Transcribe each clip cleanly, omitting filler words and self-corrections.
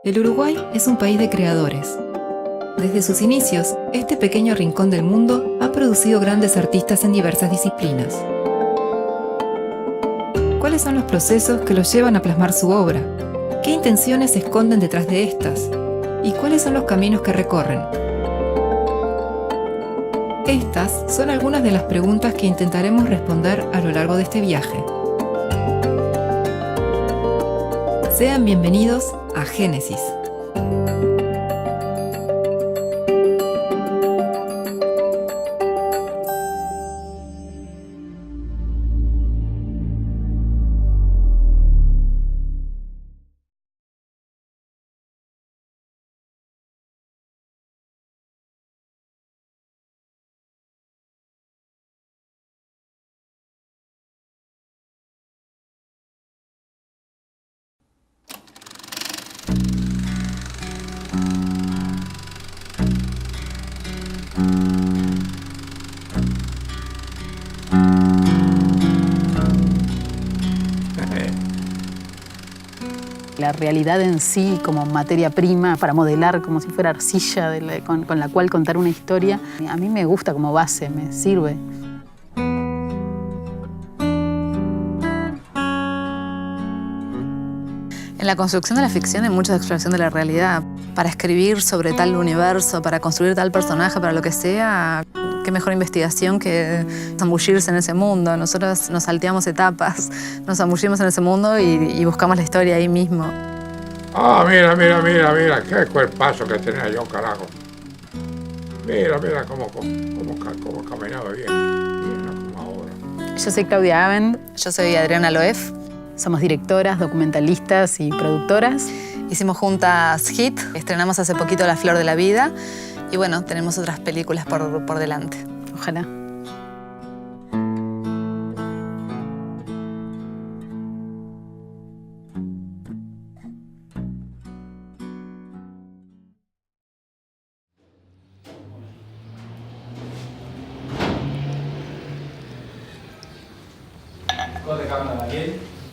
El Uruguay es un país de creadores. Desde sus inicios, este pequeño rincón del mundo ha producido grandes artistas en diversas disciplinas. ¿Cuáles son los procesos que los llevan a plasmar su obra? ¿Qué intenciones se esconden detrás de estas? ¿Y cuáles son los caminos que recorren? Estas son algunas de las preguntas que intentaremos responder a lo largo de este viaje. Sean bienvenidos a Génesis. La realidad en sí como materia prima para modelar como si fuera arcilla con la cual contar una historia, a mí me gusta como base, me sirve. En la construcción de la ficción hay mucha exploración de la realidad. Para escribir sobre tal universo, para construir tal personaje, para lo que sea, qué mejor investigación que zambullirse en ese mundo. Nosotros nos salteamos etapas, nos zambullimos en ese mundo y buscamos la historia ahí mismo. Ah, mira, qué cuerpazo que tenía yo, carajo. Mira cómo caminaba bien, como ahora. Yo soy Claudia Avent. Yo soy Adriana Loef. Somos directoras, documentalistas y productoras. Hicimos juntas Hit, estrenamos hace poquito La Flor de la Vida y bueno, tenemos otras películas por delante. Ojalá.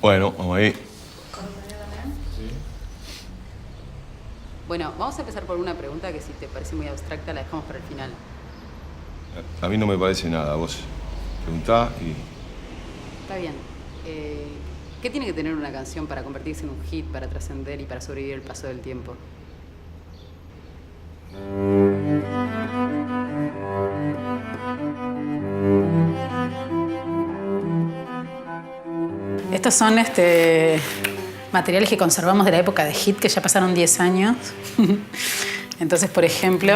Bueno, vamos ahí. Bueno, vamos a empezar por una pregunta que si te parece muy abstracta la dejamos para el final. A mí no me parece nada, vos preguntá y... Está bien. ¿Qué tiene que tener una canción para convertirse en un hit, para trascender y para sobrevivir el paso del tiempo? Estos son materiales que conservamos de la época de Hit, que ya pasaron 10 años. Entonces, por ejemplo,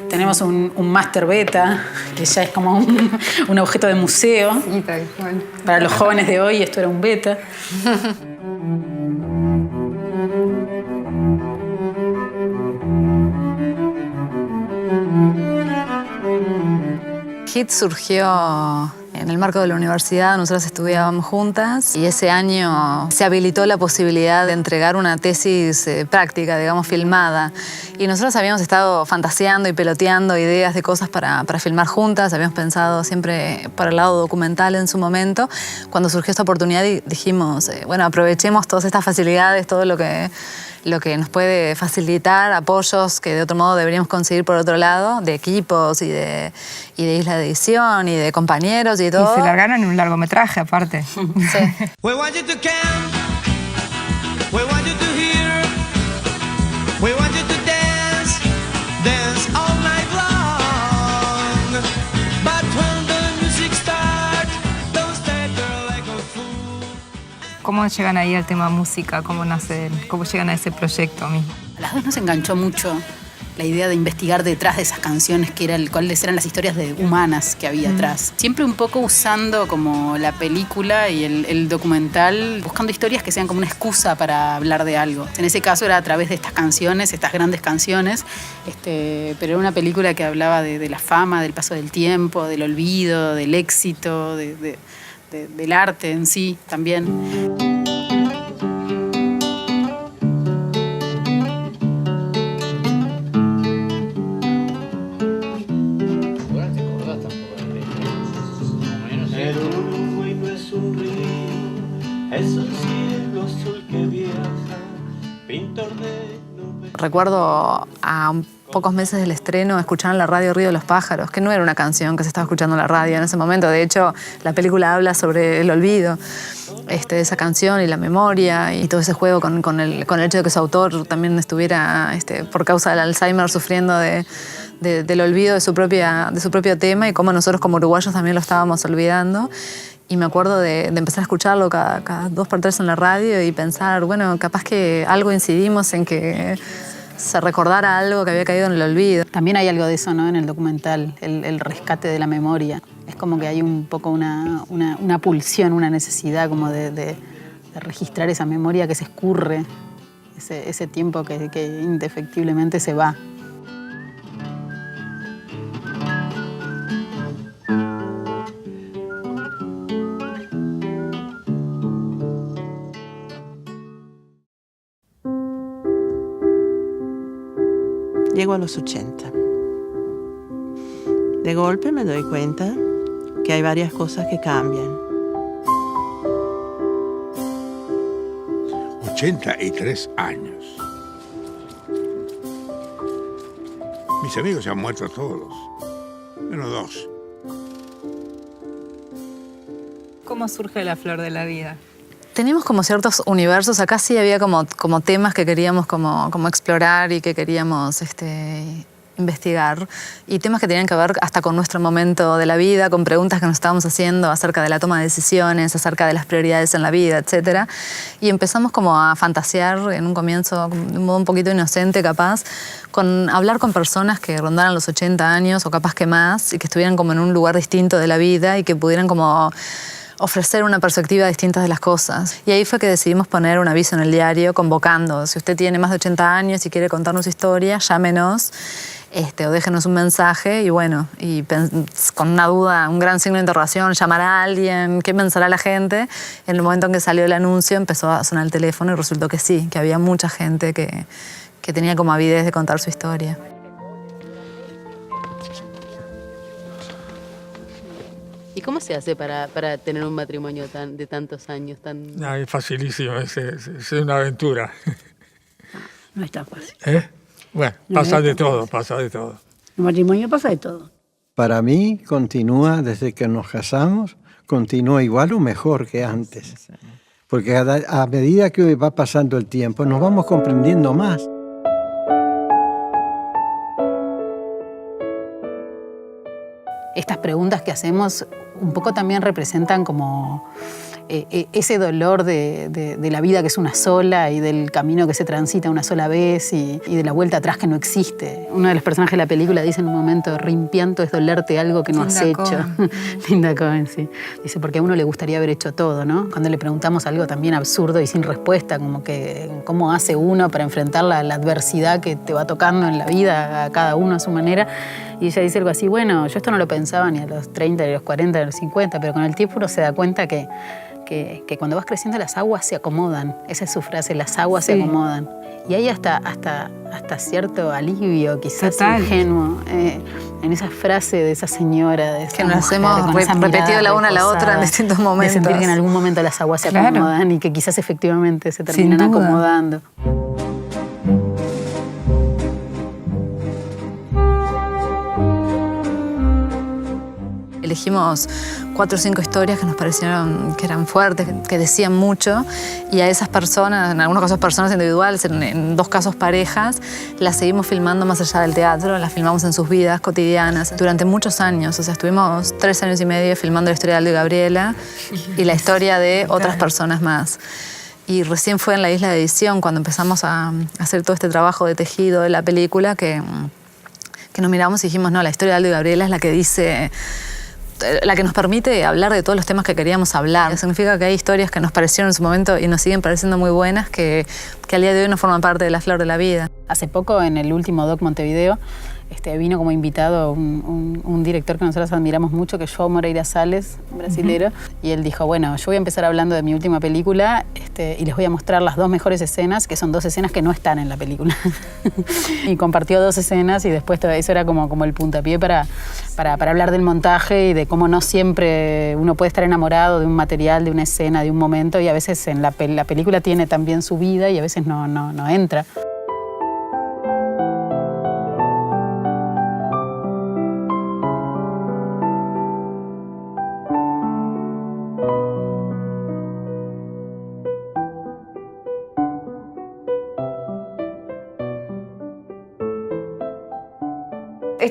tenemos un Master Beta, que ya es como un objeto de museo. Sí, tal cual. Para los jóvenes de hoy esto era un beta. Hit surgió en el marco de la universidad, nosotras estudiábamos juntas y ese año se habilitó la posibilidad de entregar una tesis práctica, digamos, filmada. Y nosotros habíamos estado fantaseando y peloteando ideas de cosas para filmar juntas, habíamos pensado siempre por el lado documental en su momento. Cuando surgió esta oportunidad dijimos, bueno, aprovechemos todas estas facilidades, todo lo que nos puede facilitar, apoyos que de otro modo deberíamos conseguir por otro lado, de equipos y de isla de edición y de compañeros y todo. Y se largaron en un largometraje aparte. Sí. We want you to camp, we want you to hear, we want you to dance, dance all night long. But when the music starts, don't stay there like a fool. ¿Cómo llegan ahí al tema música? ¿Cómo nacen? ¿Cómo llegan a ese proyecto mismo? A las dos nos enganchó mucho la idea de investigar detrás de esas canciones, cuáles eran las historias humanas que había atrás. Siempre un poco usando como la película y el documental, buscando historias que sean como una excusa para hablar de algo. En ese caso era a través de estas canciones, estas grandes canciones, pero era una película que hablaba de la fama, del paso del tiempo, del olvido, del éxito, del arte en sí también. Es el cielo azul que viaja, pintor de Recuerdo a pocos meses del estreno escuchar en la radio Río de los Pájaros, que no era una canción que se estaba escuchando en la radio en ese momento. De hecho, la película habla sobre el olvido de esa canción y la memoria y todo ese juego con el hecho de que su autor también estuviera, por causa del Alzheimer, sufriendo del olvido de su propio tema y cómo nosotros como uruguayos también lo estábamos olvidando. Y me acuerdo de empezar a escucharlo cada 2 por 3 en la radio y pensar, bueno, capaz que algo incidimos en que se recordara algo que había caído en el olvido. También hay algo de eso, ¿no?, en el documental, el rescate de la memoria. Es como que hay un poco una pulsión, una necesidad como de registrar esa memoria que se escurre, ese tiempo que indefectiblemente se va. Llego a los 80. De golpe me doy cuenta que hay varias cosas que cambian. 83 años. Mis amigos se han muerto todos, menos 2. ¿Cómo surge la flor de la vida? Teníamos como ciertos universos, acá sí había como temas que queríamos como explorar y que queríamos investigar, y temas que tenían que ver hasta con nuestro momento de la vida, con preguntas que nos estábamos haciendo acerca de la toma de decisiones, acerca de las prioridades en la vida, etc. Y empezamos como a fantasear en un comienzo, de un modo un poquito inocente capaz, con hablar con personas que rondaran los 80 años o capaz que más, y que estuvieran como en un lugar distinto de la vida y que pudieran como ofrecer una perspectiva distinta de las cosas. Y ahí fue que decidimos poner un aviso en el diario convocando: si usted tiene más de 80 años y quiere contarnos su historia, llámenos o déjenos un mensaje. Y bueno, con una duda, un gran signo de interrogación, ¿llamará a alguien? ¿Qué pensará la gente? En el momento en que salió el anuncio empezó a sonar el teléfono y resultó que sí, que había mucha gente que tenía como avidez de contar su historia. ¿Y cómo se hace para tener un matrimonio de tantos años? No, es facilísimo, es una aventura. No es tan fácil. Bueno, No pasa es de tan todo, pasa de todo. El matrimonio pasa de todo. Para mí continúa, desde que nos casamos, continúa igual o mejor que antes. Porque a medida que va pasando el tiempo nos vamos comprendiendo más. Estas preguntas que hacemos un poco también representan como ese dolor de la vida que es una sola y del camino que se transita una sola vez y de la vuelta atrás que no existe. Uno de los personajes de la película dice en un momento: rimpianto es dolerte algo que no has hecho. Linda Cohen, sí. Dice, porque a uno le gustaría haber hecho todo, ¿no? Cuando le preguntamos algo también absurdo y sin respuesta, como que cómo hace uno para enfrentar la adversidad que te va tocando en la vida, a cada uno a su manera. Y ella dice algo así: bueno, yo esto no lo pensaba ni a los 30, ni a los 40, ni a los 50, pero con el tiempo uno se da cuenta que cuando vas creciendo las aguas se acomodan. Esa es su frase, las aguas se acomodan. Y hay hasta cierto alivio, quizás ingenuo, en esa frase de esa señora, de esa que nos mujer, hemos repetido la una a la otra en distintos momentos. De sentir que en algún momento las aguas se acomodan y que quizás efectivamente se terminan acomodando. Elegimos 4 o 5 historias que nos parecieron que eran fuertes, que decían mucho, y a esas personas, en algunos casos personas individuales, en 2 casos parejas, las seguimos filmando más allá del teatro, las filmamos en sus vidas cotidianas durante muchos años. O sea, estuvimos 3 años y medio filmando la historia de Aldo y Gabriela y la historia de otras personas más. Y recién fue en la isla de edición, cuando empezamos a hacer todo este trabajo de tejido de la película, que nos miramos y dijimos: no, la historia de Aldo y Gabriela es la que dice, la que nos permite hablar de todos los temas que queríamos hablar. Significa que hay historias que nos parecieron en su momento y nos siguen pareciendo muy buenas, que al día de hoy no forman parte de la flor de la vida. Hace poco, en el último Doc Montevideo, vino como invitado un director que nosotros admiramos mucho, que es João Moreira Salles, brasilero, y él dijo: bueno, yo voy a empezar hablando de mi última película y les voy a mostrar las 2 mejores escenas, que son 2 escenas que no están en la película. Y compartió 2 escenas y después eso era como el puntapié para hablar del montaje y de cómo no siempre uno puede estar enamorado de un material, de una escena, de un momento, y a veces en la película tiene también su vida y a veces no entra.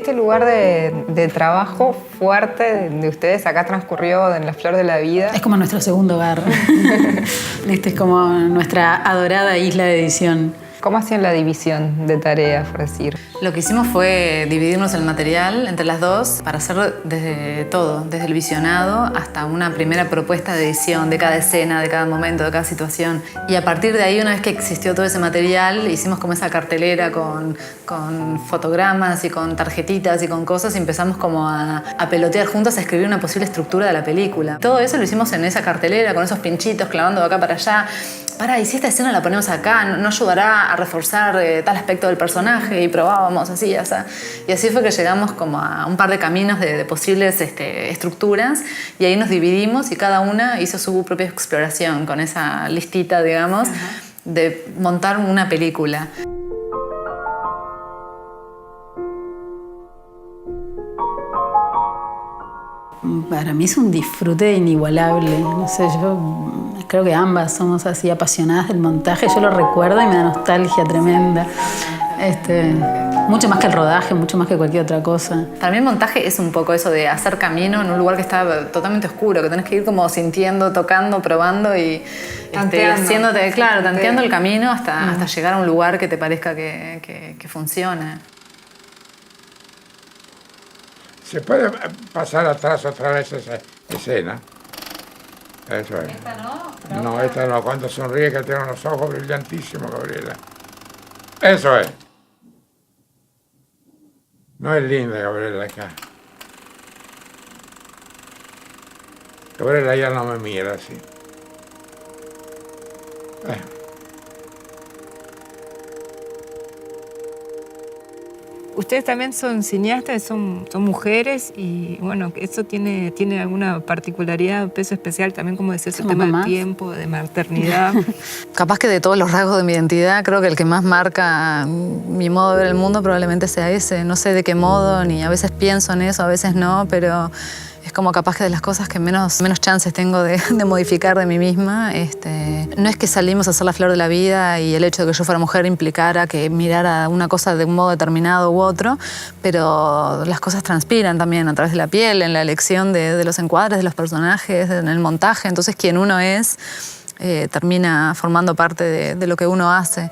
este lugar de trabajo fuerte de ustedes acá transcurrió en La Flor de la Vida. Es como nuestro segundo hogar. Este es como nuestra adorada isla de edición. ¿Cómo hacían la división de tareas, por decir? Lo que hicimos fue dividirnos el material entre las dos para hacer desde todo, desde el visionado hasta una primera propuesta de edición de cada escena, de cada momento, de cada situación. Y a partir de ahí, una vez que existió todo ese material, hicimos como esa cartelera con fotogramas y con tarjetitas y con cosas y empezamos como a pelotear juntos a escribir una posible estructura de la película. Todo eso lo hicimos en esa cartelera, con esos pinchitos clavando de acá para allá. Y si esta escena la ponemos acá, ¿no ayudará a reforzar tal aspecto del personaje? Y probábamos así, o sea. Y así fue que llegamos como a un par de caminos de posibles estructuras y ahí nos dividimos y cada una hizo su propia exploración con esa listita, digamos, de montar una película. Para mí es un disfrute inigualable. No sé, yo creo que ambas somos así apasionadas del montaje. Yo lo recuerdo y me da nostalgia tremenda. Mucho más que el rodaje, mucho más que cualquier otra cosa. Para mí el montaje es un poco eso de hacer camino en un lugar que está totalmente oscuro, que tenés que ir como sintiendo, tocando, probando y haciéndote, claro, tanteando el camino hasta llegar a un lugar que te parezca que funcione. ¿Se puede pasar atrás otra vez esa escena? Eso es. ¿Esta no? No, esta no. Cuando sonríe que tiene unos ojos brillantísimos, Gabriela. Eso es. No es linda, Gabriela, acá. Gabriela ya no me mira así. Ustedes también son cineastas, son mujeres y bueno, eso tiene alguna particularidad, peso especial también, como decía, ese tema del tiempo, de maternidad. Capaz que de todos los rasgos de mi identidad, creo que el que más marca mi modo de ver el mundo probablemente sea ese. No sé de qué modo, ni a veces pienso en eso, a veces no, pero es como capaz que de las cosas que menos chances tengo de modificar de mí misma. No es que salimos a hacer La Flor de la Vida y el hecho de que yo fuera mujer implicara que mirara una cosa de un modo determinado u otro, pero las cosas transpiran también a través de la piel, en la elección de los encuadres, de los personajes, en el montaje. Entonces quien uno es termina formando parte de lo que uno hace.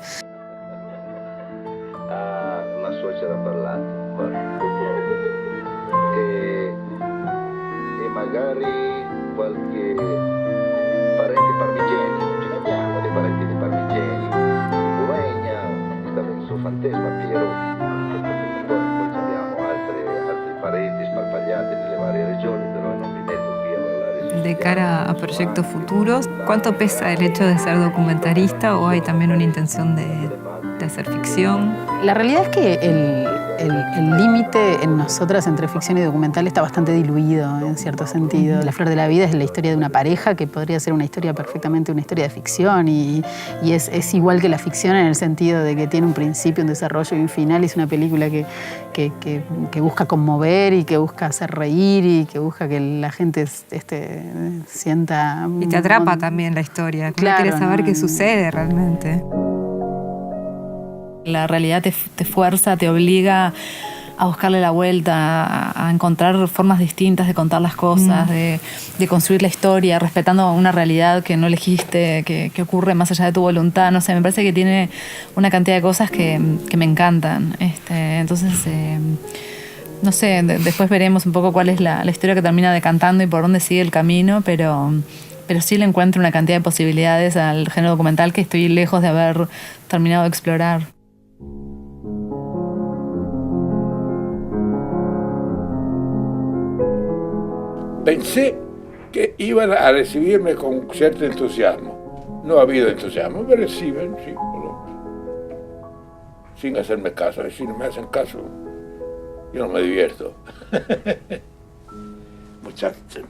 Una suocera parlante. Magari qualche parente parmigiani, ce ne abbiamo dei parenti di parmigiani, in Romagna, stava il suo fantasma Piero, poi abbiamo altri parenti sparpagliati nelle varie regioni, però non vi metto qui a parlare. De cara a proyectos futuros, ¿cuánto pesa el hecho de ser documentarista o hay también una intención de hacer ficción? La realidad es que el límite en nosotras entre ficción y documental está bastante diluido en cierto sentido. La Flor de la Vida es la historia de una pareja que podría ser una historia perfectamente una historia de ficción y es igual que la ficción en el sentido de que tiene un principio, un desarrollo y un final. Es una película que busca conmover y que busca hacer reír y que busca que la gente sienta... Y te atrapa también la historia. Claro, quieres saber qué sucede realmente. La realidad te fuerza, te obliga a buscarle la vuelta, a encontrar formas distintas de contar las cosas, de construir la historia, respetando una realidad que no elegiste, que ocurre más allá de tu voluntad. No sé, me parece que tiene una cantidad de cosas que me encantan. Entonces, no sé, después veremos un poco cuál es la historia que termina decantando y por dónde sigue el camino, pero sí le encuentro una cantidad de posibilidades al género documental que estoy lejos de haber terminado de explorar. Pensé que iban a recibirme con cierto entusiasmo. No ha habido entusiasmo, me reciben, sí, sin hacerme caso. Si no me hacen caso, yo no me divierto. Muchachos.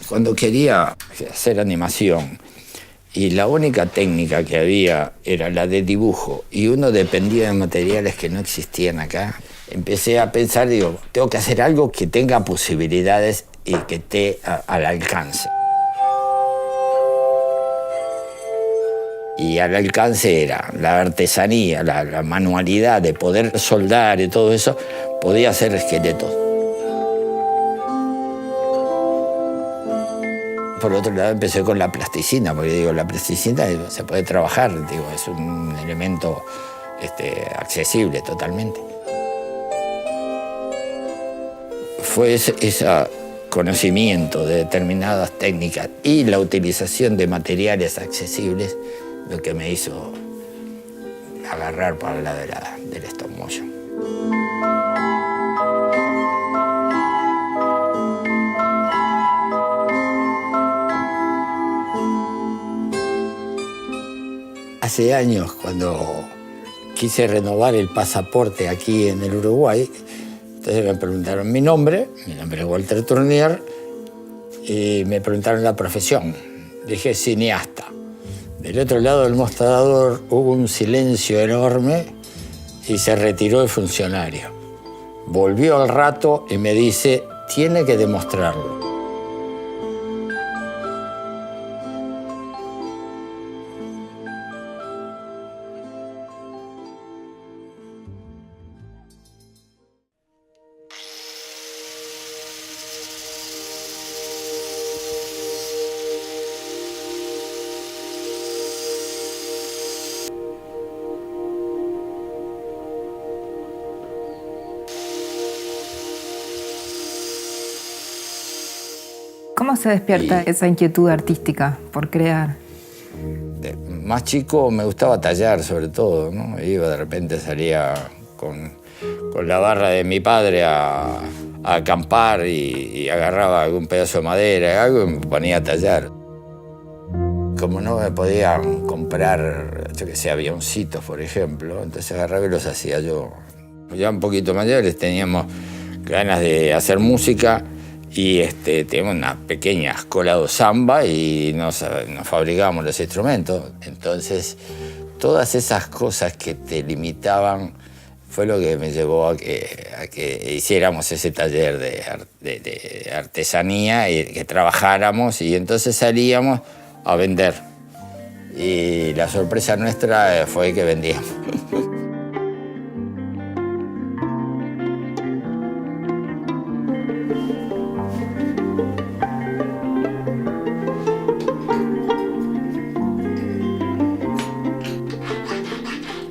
Cuando quería hacer animación y la única técnica que había era la de dibujo y uno dependía de materiales que no existían acá, empecé a pensar, digo, tengo que hacer algo que tenga posibilidades y que esté al alcance. Y al alcance era la artesanía, la manualidad de poder soldar y todo eso, podía hacer esqueletos. Por otro lado, empecé con la plasticina, porque digo, la plasticina se puede trabajar, digo, es un elemento accesible totalmente. Fue ese conocimiento de determinadas técnicas y la utilización de materiales accesibles lo que me hizo agarrar para la del stop motion. Hace años, cuando quise renovar el pasaporte aquí en el Uruguay, entonces me preguntaron mi nombre es Walter Tournier, y me preguntaron la profesión. Dije cineasta. Del otro lado del mostrador hubo un silencio enorme y se retiró el funcionario. Volvió al rato y me dice, tiene que demostrarlo. ¿Cómo se despierta esa inquietud artística por crear? Más chico me gustaba tallar, sobre todo, ¿no? Iba, de repente salía con la barra de mi padre a acampar y agarraba algún pedazo de madera, algo, y me ponía a tallar. Como no me podían comprar, yo que sé, avioncitos, por ejemplo, entonces agarraba y los hacía yo. Ya un poquito mayores teníamos ganas de hacer música y teníamos una pequeña escuela de samba y nos fabricábamos los instrumentos. Entonces, todas esas cosas que te limitaban fue lo que me llevó a que hiciéramos ese taller de artesanía y que trabajáramos, y entonces salíamos a vender. Y la sorpresa nuestra fue que vendíamos.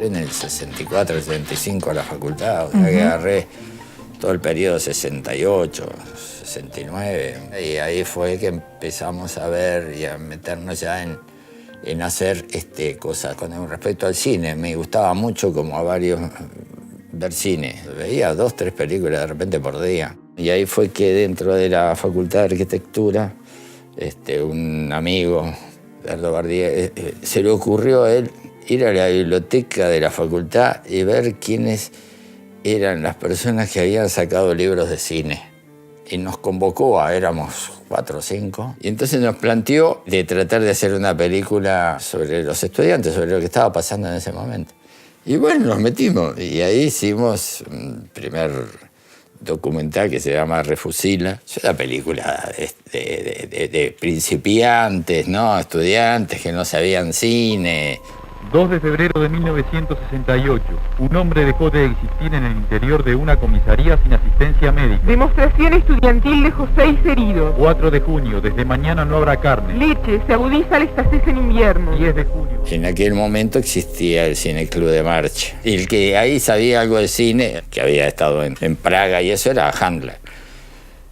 En el 64, 65 a la facultad, o sea que agarré todo el periodo 68, 69. Y ahí fue que empezamos a ver y a meternos ya en hacer cosas. Con respecto al cine, me gustaba mucho, como a varios, ver cine. Veía 2, 3 películas de repente por día. Y ahí fue que dentro de la Facultad de Arquitectura, un amigo, Eduardo Bardier, se le ocurrió a él ir a la biblioteca de la facultad y ver quiénes eran las personas que habían sacado libros de cine. Y nos convocó, éramos 4 o 5, y entonces nos planteó de tratar de hacer una película sobre los estudiantes, sobre lo que estaba pasando en ese momento. Y bueno, nos metimos, y ahí hicimos un primer documental que se llama Refusila. Es una película de principiantes, ¿no? Estudiantes que no sabían cine. 2 de febrero de 1968, un hombre dejó de existir en el interior de una comisaría sin asistencia médica. Demostración estudiantil dejó 6 heridos. 4 de junio, desde mañana no habrá carne. Leche, se agudiza la escasez en invierno. 10 de junio. En aquel momento existía el Cine Club de Marcha. Y el que ahí sabía algo de cine, que había estado en Praga y eso, era Handler.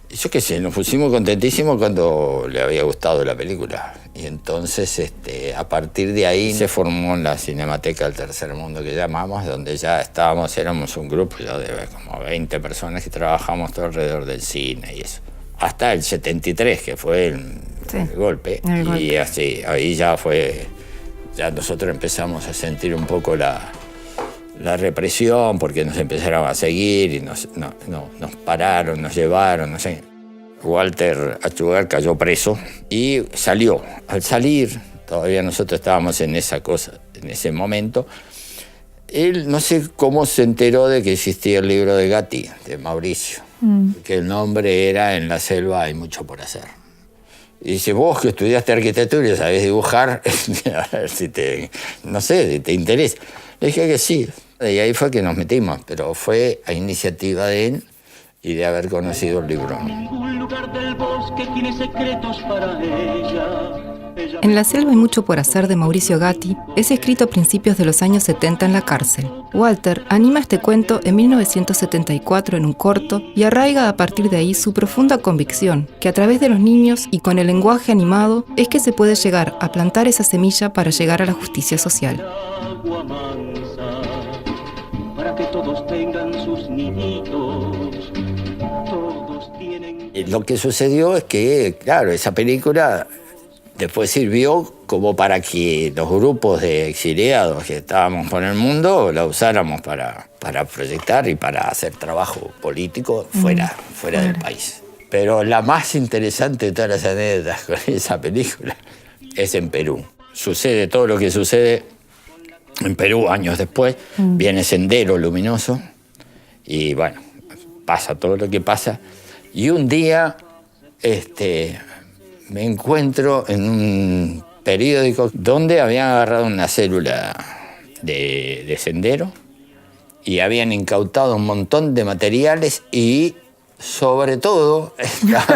Y yo qué sé, nos pusimos contentísimos cuando le había gustado la película. Y entonces, a partir de ahí se formó la Cinemateca del Tercer Mundo, que llamamos, donde ya éramos un grupo ya de como 20 personas que trabajamos todo alrededor del cine y eso. hasta el 73, que fue el golpe. Y así, ahí ya nosotros empezamos a sentir un poco la represión, porque nos empezaron a seguir y nos pararon, nos llevaron, no sé. Walter Achugar cayó preso y salió. Al salir, todavía nosotros estábamos en esa cosa, en ese momento, él no sé cómo se enteró de que existía el libro de Gatti, de Mauricio, que el nombre era En la selva hay mucho por hacer. Y dice, vos que estudiaste arquitectura y sabés dibujar, a ver si te interesa. Le dije que sí, y ahí fue que nos metimos, pero fue a iniciativa de él y de haber conocido el libro. Ningún lugar del bosque tiene secretos para ella. En la selva hay mucho por hacer de Mauricio Gatti es escrito a principios de los años 70 en la cárcel. Walter anima este cuento en 1974 en un corto y arraiga a partir de ahí su profunda convicción que a través de los niños y con el lenguaje animado es que se puede llegar a plantar esa semilla para llegar a la justicia social. Para que todos tengan sus niñitos. Lo que sucedió es que, claro, esa película después sirvió como para que los grupos de exiliados que estábamos por el mundo la usáramos para proyectar y para hacer trabajo político fuera del país. Pero la más interesante de todas las anécdotas con esa película es en Perú. Sucede todo lo que sucede en Perú años después. Viene Sendero Luminoso y bueno, pasa todo lo que pasa. Y un día me encuentro en un periódico donde habían agarrado una célula de Sendero y habían incautado un montón de materiales y sobre todo,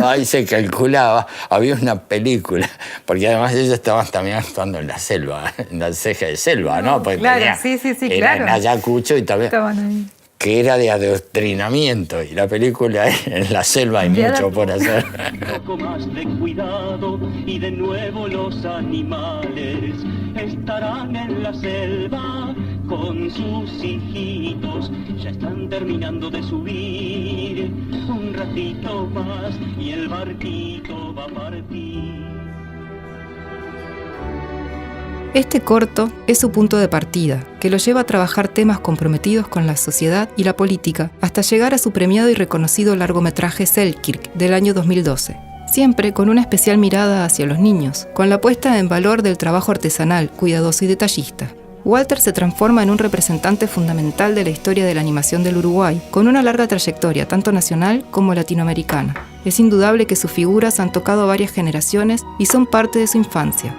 ahí se calculaba, había una película, porque además ellos estaban también actuando en la selva, en la ceja de selva, ¿no? Porque claro, sí, era claro. en Ayacucho y también... Estaban ahí. Que era de adoctrinamiento, y la película En la selva hay mucho por hacer. Un poco más de cuidado y de nuevo los animales estarán en la selva con sus hijitos. Ya están terminando de subir un ratito más y el barquito va a partir. Este corto es su punto de partida, que lo lleva a trabajar temas comprometidos con la sociedad y la política, hasta llegar a su premiado y reconocido largometraje Selkirk, del año 2012. Siempre con una especial mirada hacia los niños, con la puesta en valor del trabajo artesanal, cuidadoso y detallista. Walter se transforma en un representante fundamental de la historia de la animación del Uruguay, con una larga trayectoria tanto nacional como latinoamericana. Es indudable que sus figuras han tocado a varias generaciones y son parte de su infancia.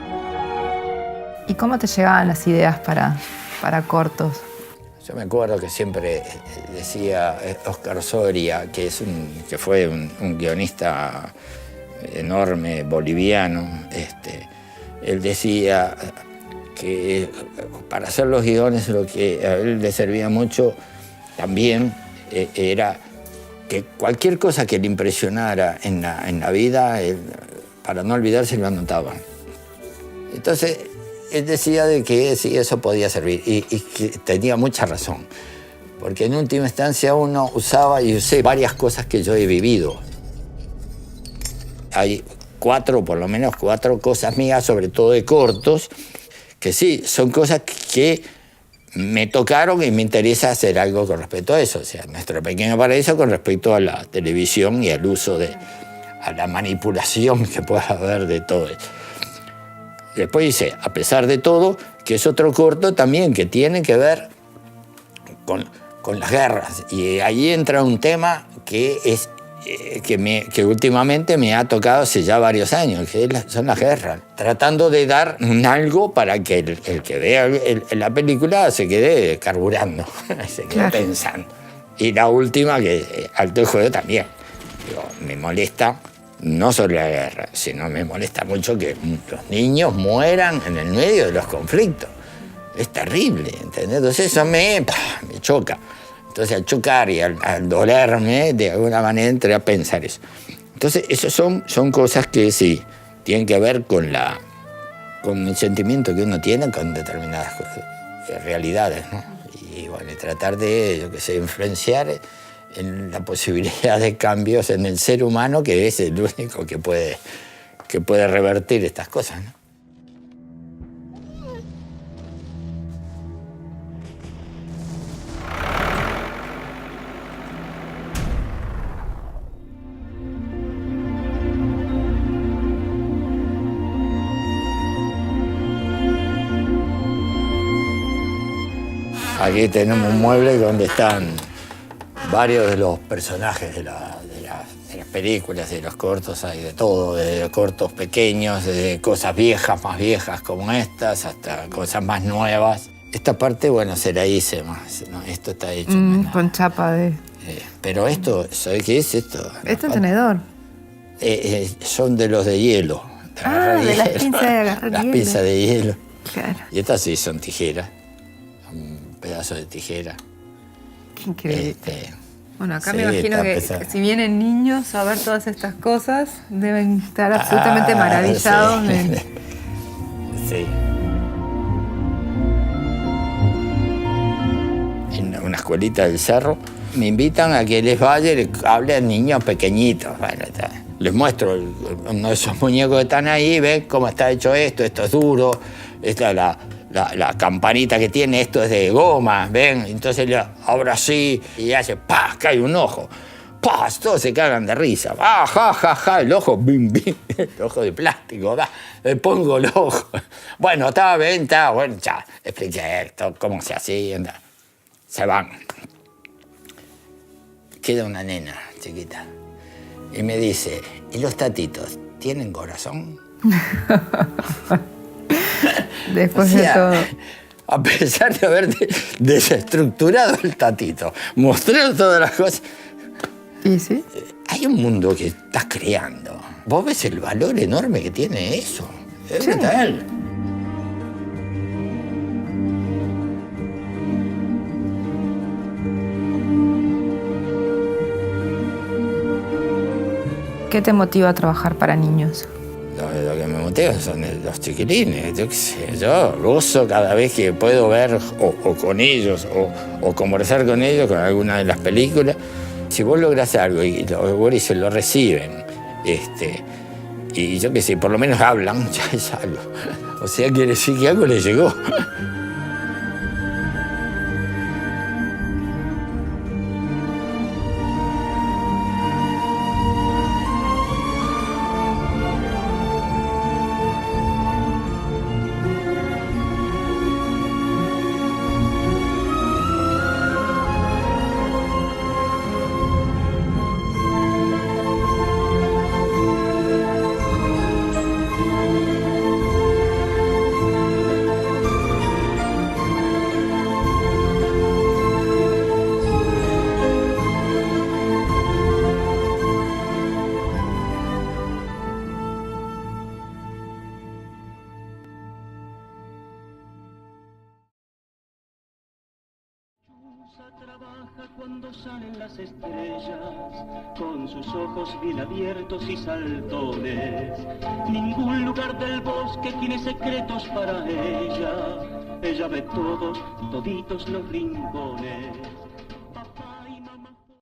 ¿Y cómo te llegaban las ideas para cortos? Yo me acuerdo que siempre decía Oscar Soria, que fue un guionista enorme, boliviano. Él decía que para hacer los guiones lo que a él le servía mucho también era que cualquier cosa que le impresionara en la vida, él, para no olvidarse, lo anotaba. Entonces, él decía de que sí, eso podía servir y que tenía mucha razón, porque en última instancia uno usaba y usé varias cosas que yo he vivido. Hay por lo menos cuatro cosas mías, sobre todo de cortos, que sí, son cosas que me tocaron y me interesa hacer algo con respecto a eso. O sea, Nuestro Pequeño Paraíso con respecto a la televisión y al uso a la manipulación que pueda haber de todo eso. Después dice, a pesar de todo, que es otro corto también que tiene que ver con las guerras. Y ahí entra un tema que últimamente me ha tocado hace ya varios años, que son las guerras. Tratando de dar algo para que el que vea la película se quede carburando, se quede pensando. Y la última, que Alto el Juego también. Digo, me molesta no solo la guerra, sino me molesta mucho que los niños mueran en el medio de los conflictos. Es terrible, ¿entendés? Entonces eso me choca. Entonces al chocar y al dolerme, de alguna manera entré a pensar eso. Entonces esas son cosas que sí, tienen que ver con el sentimiento que uno tiene con determinadas realidades, ¿no? Y bueno, tratar de, influenciar en la posibilidad de cambios en el ser humano, que es el único que puede revertir estas cosas, ¿no? Aquí tenemos un mueble donde están varios de los personajes de las películas, de los cortos, hay de todo, de cortos pequeños, de cosas viejas, más viejas como estas, hasta cosas más nuevas. Esta parte, bueno, se la hice más, ¿no? Esto está hecho. Con chapa de... Pero esto, ¿sabes qué es esto? Este es tenedor. Son de los de hielo. De las pinzas de agarrar hielo. Las pinzas de hielo. Claro. Y estas sí son tijeras. Un pedazo de tijera. Qué increíble. Bueno, acá sí, me imagino que si vienen niños a ver todas estas cosas, deben estar absolutamente maravillados. Sí. Sí. En una escuelita del Cerro me invitan a que les vaya y les hable a niños pequeñitos. Bueno, les muestro uno de esos muñecos que están ahí, ven cómo está hecho esto es duro, esta es la campanita que tiene, esto es de goma, ven, entonces le abro así y hace ¡pah! Cae un ojo. ¡Pah! Todos se cagan de risa. ¡Ah, ja, ja, ja! El ojo, bim, bim, el ojo de plástico, va, le pongo el ojo. Bueno, está bien, está, bueno, ya, expliqué esto, cómo se hacía, se van. Queda una nena chiquita y me dice, ¿y los tatitos tienen corazón? Después de todo. A pesar de haber desestructurado el tatito, mostrar todas las cosas. ¿Y sí? Hay un mundo que estás creando. Vos ves el valor enorme que tiene eso. Es brutal. ¿Qué te motiva a trabajar para niños? Lo que me motiva son los chiquilines. Yo qué sé, yo gozo cada vez que puedo ver o con ellos o conversar con ellos, con alguna de las películas. Si vos lográs algo y los gurises lo reciben, y yo qué sé, por lo menos hablan, ya es algo. O sea, quiere decir que algo les llegó. Trabaja cuando salen las estrellas, con sus ojos bien abiertos y saltones. Ningún lugar del bosque tiene secretos para ella. Ella ve todos, toditos los rincones.